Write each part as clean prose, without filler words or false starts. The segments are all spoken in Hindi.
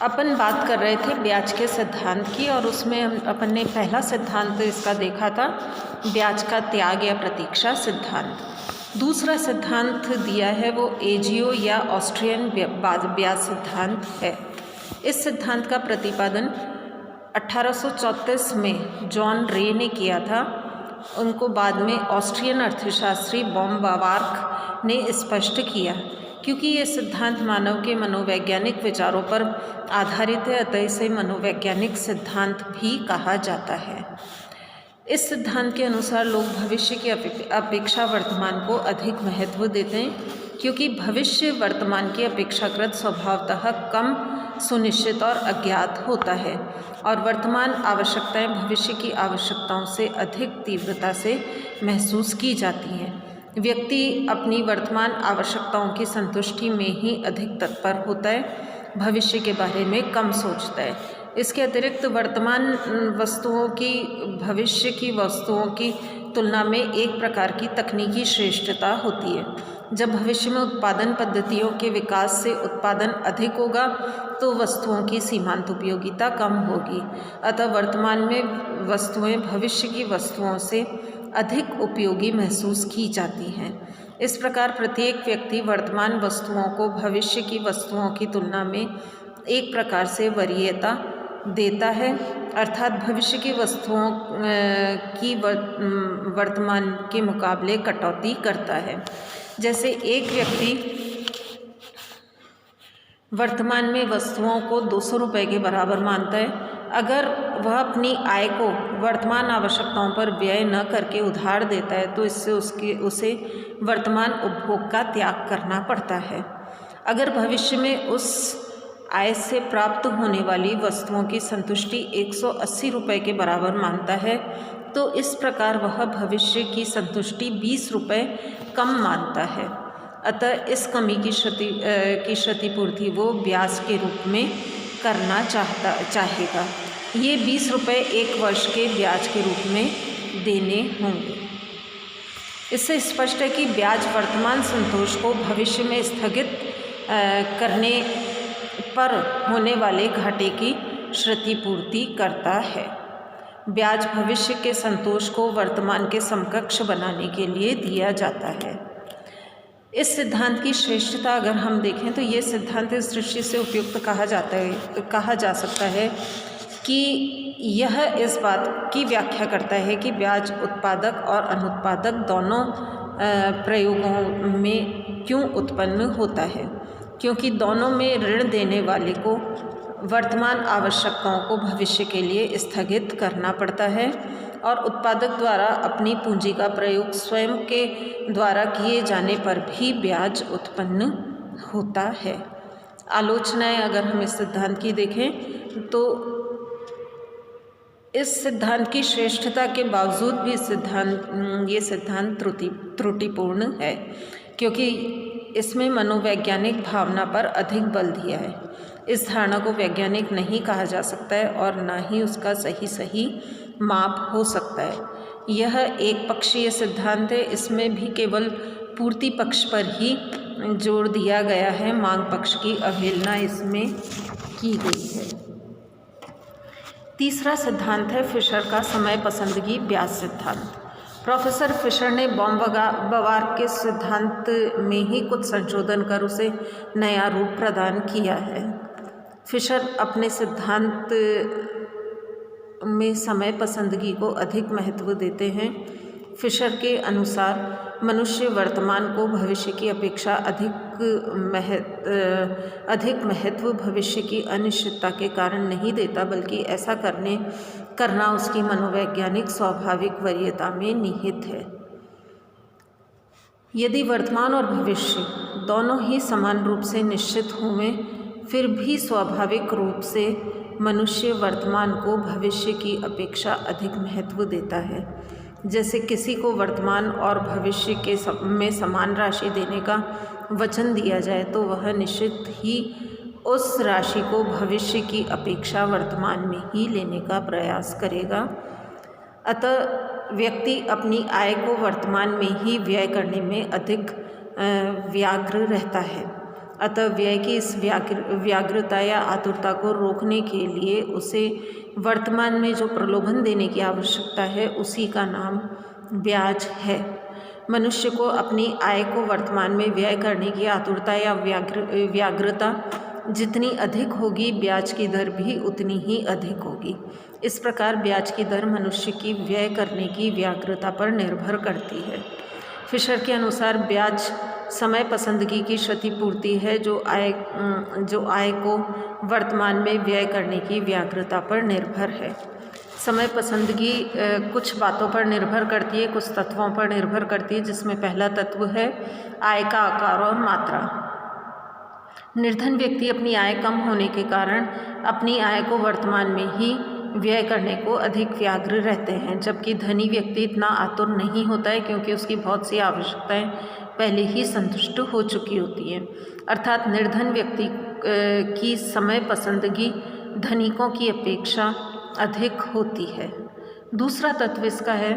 अपन बात कर रहे थे ब्याज के सिद्धांत की और उसमें अपन ने पहला सिद्धांत इसका देखा था ब्याज का त्याग या प्रतीक्षा सिद्धांत। दूसरा सिद्धांत दिया है वो एजियो या ऑस्ट्रियन ब्याज सिद्धांत है। इस सिद्धांत का प्रतिपादन 1834 में जॉन रे ने किया था। उनको बाद में ऑस्ट्रियन अर्थशास्त्री बॉम्बावार्क ने स्पष्ट किया। क्योंकि ये सिद्धांत मानव के मनोवैज्ञानिक विचारों पर आधारित है, अतः इसे मनोवैज्ञानिक सिद्धांत भी कहा जाता है। इस सिद्धांत के अनुसार लोग भविष्य की अपेक्षा वर्तमान को अधिक महत्व देते हैं, क्योंकि भविष्य वर्तमान की अपेक्षाकृत स्वभावतः कम सुनिश्चित और अज्ञात होता है और वर्तमान आवश्यकताएं भविष्य की आवश्यकताओं से अधिक तीव्रता से महसूस की जाती हैं। व्यक्ति अपनी वर्तमान आवश्यकताओं की संतुष्टि में ही अधिक तत्पर होता है, भविष्य के बारे में कम सोचता है। इसके अतिरिक्त वर्तमान वस्तुओं की भविष्य की वस्तुओं की तुलना में एक प्रकार की तकनीकी श्रेष्ठता होती है। जब भविष्य में उत्पादन पद्धतियों के विकास से उत्पादन अधिक होगा तो वस्तुओं की सीमांत उपयोगिता कम होगी, अतः वर्तमान में वस्तुएं भविष्य की वस्तुओं से अधिक उपयोगी महसूस की जाती हैं। इस प्रकार प्रत्येक व्यक्ति वर्तमान वस्तुओं को भविष्य की वस्तुओं की तुलना में एक प्रकार से वरीयता देता है, अर्थात भविष्य की वस्तुओं की वर्तमान के मुकाबले कटौती करता है। जैसे एक व्यक्ति वर्तमान में वस्तुओं को 200 रुपये के बराबर मानता है, अगर वह अपनी आय को वर्तमान आवश्यकताओं पर व्यय न करके उधार देता है तो इससे उसे वर्तमान उपभोग का त्याग करना पड़ता है। अगर भविष्य में उस आय से प्राप्त होने वाली वस्तुओं की संतुष्टि 180 रुपये के बराबर मानता है तो इस प्रकार वह भविष्य की संतुष्टि 20 रुपये कम मानता है, अतः इस कमी की क्षतिपूर्ति वो ब्याज के रूप में करना चाहेगा। ये 20 रुपये 1 वर्ष के ब्याज के रूप में देने होंगे। इससे स्पष्ट है कि ब्याज वर्तमान संतोष को भविष्य में स्थगित करने पर होने वाले घाटे की क्षतिपूर्ति करता है। ब्याज भविष्य के संतोष को वर्तमान के समकक्ष बनाने के लिए दिया जाता है। इस सिद्धांत की श्रेष्ठता अगर हम देखें तो ये सिद्धांत इस दृष्टि से उपयुक्त कहा जा सकता है कि यह इस बात की व्याख्या करता है कि ब्याज उत्पादक और अनुत्पादक दोनों प्रयोगों में क्यों उत्पन्न होता है, क्योंकि दोनों में ऋण देने वाले को वर्तमान आवश्यकताओं को भविष्य के लिए स्थगित करना पड़ता है और उत्पादक द्वारा अपनी पूंजी का प्रयोग स्वयं के द्वारा किए जाने पर भी ब्याज उत्पन्न होता है। आलोचनाएं अगर हम इस सिद्धांत की देखें तो इस सिद्धांत की श्रेष्ठता के बावजूद भी ये सिद्धांत त्रुटिपूर्ण है, क्योंकि इसमें मनोवैज्ञानिक भावना पर अधिक बल दिया है। इस धारणा को वैज्ञानिक नहीं कहा जा सकता है और ना ही उसका सही माप हो सकता है। यह एक पक्षीय सिद्धांत है, इसमें भी केवल पूर्ति पक्ष पर ही जोर दिया गया है, मांग पक्ष की अवहेलना इसमें की गई है। तीसरा सिद्धांत है फिशर का समय पसंदगी ब्याज सिद्धांत। प्रोफेसर फिशर ने बॉम्बावार्क के सिद्धांत में ही कुछ संशोधन कर उसे नया रूप प्रदान किया है। फिशर अपने सिद्धांत में समय पसंदगी को अधिक महत्व देते हैं। फिशर के अनुसार मनुष्य वर्तमान को भविष्य की अपेक्षा अधिक महत्व भविष्य की अनिश्चितता के कारण नहीं देता, बल्कि ऐसा करना उसकी मनोवैज्ञानिक स्वाभाविक वरीयता में निहित है। यदि वर्तमान और भविष्य दोनों ही समान रूप से निश्चित हों, फिर भी स्वाभाविक रूप से मनुष्य वर्तमान को भविष्य की अपेक्षा अधिक महत्व देता है। जैसे किसी को वर्तमान और भविष्य में समान राशि देने का वचन दिया जाए तो वह निश्चित ही उस राशि को भविष्य की अपेक्षा वर्तमान में ही लेने का प्रयास करेगा। अतः व्यक्ति अपनी आय को वर्तमान में ही व्यय करने में अधिक व्याग्र रहता है। अतः व्यय की इस व्याग्रता या आतुरता को रोकने के लिए उसे वर्तमान में जो प्रलोभन देने की आवश्यकता है उसी का नाम ब्याज है। मनुष्य को अपनी आय को वर्तमान में व्यय करने की आतुरता या व्याग्रता जितनी अधिक होगी, ब्याज की दर भी उतनी ही अधिक होगी। इस प्रकार ब्याज की दर मनुष्य की व्यय करने की व्याग्रता पर निर्भर करती है। फिशर के अनुसार ब्याज समय पसंदगी की क्षतिपूर्ति है जो आय को वर्तमान में व्यय करने की व्याग्रता पर निर्भर है। समय पसंदगी कुछ बातों पर निर्भर करती है, कुछ तत्वों पर निर्भर करती है, जिसमें पहला तत्व है आय का आकार और मात्रा। निर्धन व्यक्ति अपनी आय कम होने के कारण अपनी आय को वर्तमान में ही व्यय करने को अधिक व्याग्र रहते हैं, जबकि धनी व्यक्ति इतना आतुर नहीं होता है क्योंकि उसकी बहुत सी आवश्यकताएं पहले ही संतुष्ट हो चुकी होती हैं। अर्थात निर्धन व्यक्ति की समय पसंदगी धनिकों की अपेक्षा अधिक होती है। दूसरा तत्व इसका है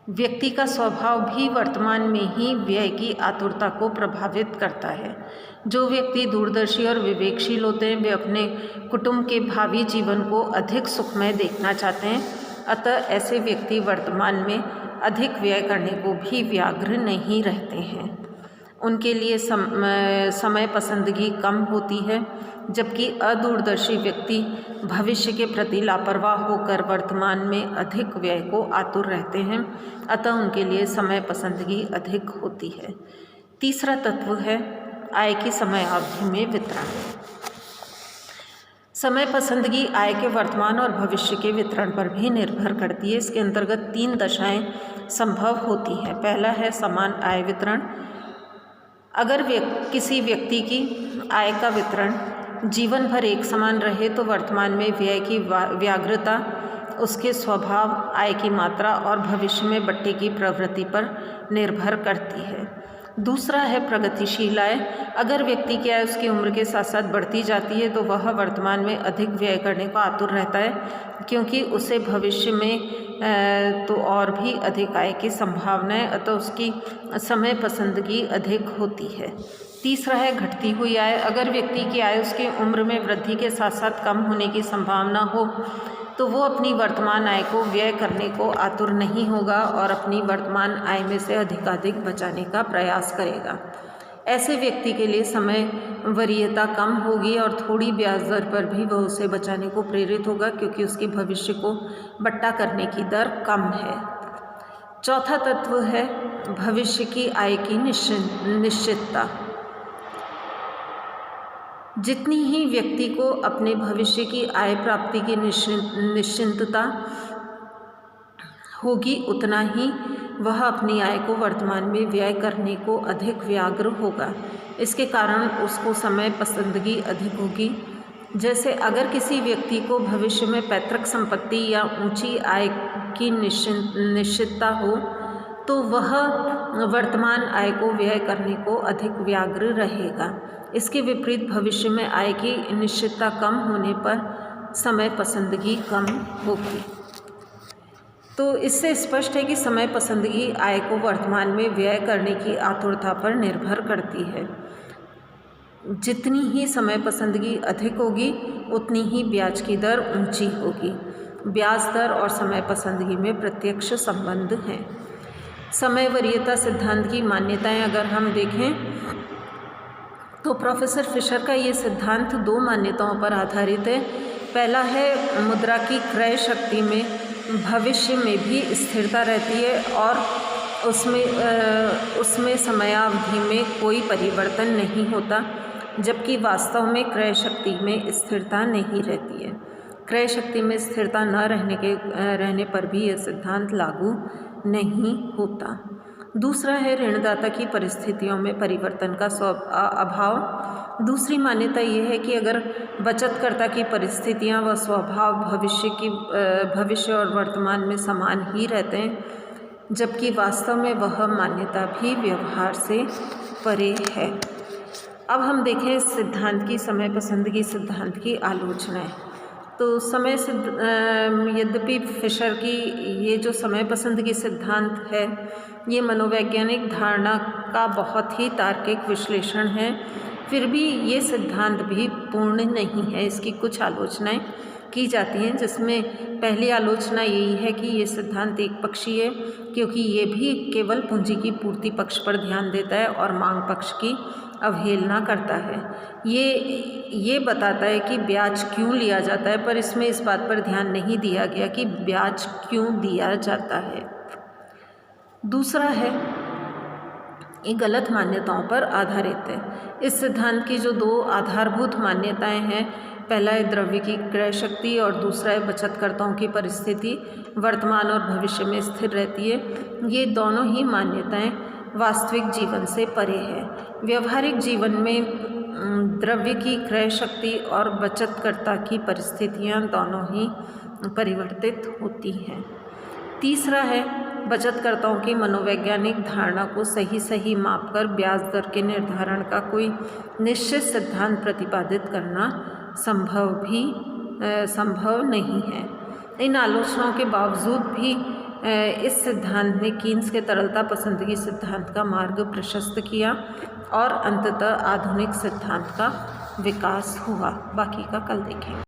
व्यक्ति का स्वभाव भी वर्तमान में ही व्यय की आतुरता को प्रभावित करता है। जो व्यक्ति दूरदर्शी और विवेकशील होते हैं वे अपने कुटुंब के भावी जीवन को अधिक सुखमय देखना चाहते हैं, अतः ऐसे व्यक्ति वर्तमान में अधिक व्यय करने को भी व्याग्र नहीं रहते हैं। उनके लिए समय पसंदगी कम होती है, जबकि अदूरदर्शी व्यक्ति भविष्य के प्रति लापरवाह होकर वर्तमान में अधिक व्यय को आतुर रहते हैं, अतः उनके लिए समय पसंदगी अधिक होती है। तीसरा तत्व है आय की समय अवधि में वितरण। समय पसंदगी आय के वर्तमान और भविष्य के वितरण पर भी निर्भर करती है। इसके अंतर्गत 3 दशाएं संभव होती हैं। पहला है समान आय वितरण। अगर किसी व्यक्ति की आय का वितरण जीवन भर एक समान रहे तो वर्तमान में व्यय की व्याग्रता उसके स्वभाव, आय की मात्रा और भविष्य में बट्टे की प्रवृत्ति पर निर्भर करती है। दूसरा है प्रगतिशील आय। अगर व्यक्ति की आय उसकी उम्र के साथ साथ बढ़ती जाती है तो वह वर्तमान में अधिक व्यय करने को आतुर रहता है, क्योंकि उसे भविष्य में तो और भी अधिक आय की संभावना है, अतः उसकी समय पसंदगी अधिक होती है। तीसरा है घटती हुई आय। अगर व्यक्ति की आय उसकी उम्र में वृद्धि के साथ साथ कम होने की संभावना हो तो वो अपनी वर्तमान आय को व्यय करने को आतुर नहीं होगा और अपनी वर्तमान आय में से अधिकाधिक बचाने का प्रयास करेगा। ऐसे व्यक्ति के लिए समय वरीयता कम होगी और थोड़ी ब्याज दर पर भी वह उसे बचाने को प्रेरित होगा, क्योंकि उसके भविष्य को बट्टा करने की दर कम है। चौथा तत्व है भविष्य की आय की निश्चितता। जितनी ही व्यक्ति को अपने भविष्य की आय प्राप्ति की निश्चिंतता होगी, उतना ही वह अपनी आय को वर्तमान में व्यय करने को अधिक व्याग्र होगा। इसके कारण उसको समय पसंदगी अधिक होगी। जैसे अगर किसी व्यक्ति को भविष्य में पैतृक संपत्ति या ऊंची आय की निश्चितता हो तो वह वर्तमान आय को व्यय करने को अधिक व्याग्र रहेगा। इसके विपरीत भविष्य में आय की निश्चितता कम होने पर समय पसंदगी कम होगी। तो इससे स्पष्ट है कि समय पसंदगी आय को वर्तमान में व्यय करने की आतुरता पर निर्भर करती है। जितनी ही समय पसंदगी अधिक होगी उतनी ही ब्याज की दर ऊंची होगी। ब्याज दर और समय पसंदगी में प्रत्यक्ष संबंध हैं। समय वरीयता सिद्धांत की मान्यताएं अगर हम देखें तो प्रोफेसर फिशर का ये सिद्धांत 2 मान्यताओं पर आधारित है। पहला है मुद्रा की क्रय शक्ति में भविष्य में भी स्थिरता रहती है और उसमें समयावधि में कोई परिवर्तन नहीं होता, जबकि वास्तव में क्रय शक्ति में स्थिरता नहीं रहती है। क्रय शक्ति में स्थिरता न रहने पर भी यह सिद्धांत लागू नहीं होता। दूसरा है ऋणदाता की परिस्थितियों में परिवर्तन का अभाव। दूसरी मान्यता यह है कि अगर बचतकर्ता की परिस्थितियां व स्वभाव भविष्य और वर्तमान में समान ही रहते हैं, जबकि वास्तव में वह मान्यता भी व्यवहार से परे है। अब हम देखें इस सिद्धांत की समय पसंदगी सिद्धांत की आलोचनाएं। तो समय सिद्ध यद्यपि फिशर की ये जो समय पसंद की सिद्धांत है, ये मनोवैज्ञानिक धारणा का बहुत ही तार्किक विश्लेषण है, फिर भी ये सिद्धांत भी पूर्ण नहीं है। इसकी कुछ आलोचनाएं की जाती हैं, जिसमें पहली आलोचना यही है कि ये सिद्धांत एक पक्षीय है, क्योंकि ये भी केवल पूंजी की पूर्ति पक्ष पर ध्यान देता है और मांग पक्ष की अवहेलना करता है। ये बताता है कि ब्याज क्यों लिया जाता है, पर इसमें इस बात पर ध्यान नहीं दिया गया कि ब्याज क्यों दिया जाता है। दूसरा है, ये गलत मान्यताओं पर आधारित है। इस सिद्धांत की जो दो आधारभूत मान्यताएं हैं, पहला है द्रव्य की क्रय शक्ति और दूसरा है बचतकर्ताओं की परिस्थिति वर्तमान और भविष्य में स्थिर रहती है। ये दोनों ही मान्यताएं वास्तविक जीवन से परे है। व्यवहारिक जीवन में द्रव्य की क्रय शक्ति और बचतकर्ता की परिस्थितियां दोनों ही परिवर्तित होती हैं। तीसरा है, बचतकर्ताओं की मनोवैज्ञानिक धारणा को सही मापकर ब्याज दर के निर्धारण का कोई निश्चित सिद्धांत प्रतिपादित करना संभव नहीं है। इन आलोचनाओं के बावजूद भी इस सिद्धांत ने कीन्स के तरलता पसंदगी सिद्धांत का मार्ग प्रशस्त किया और अंततः आधुनिक सिद्धांत का विकास हुआ। बाकी का कल देखेंगे।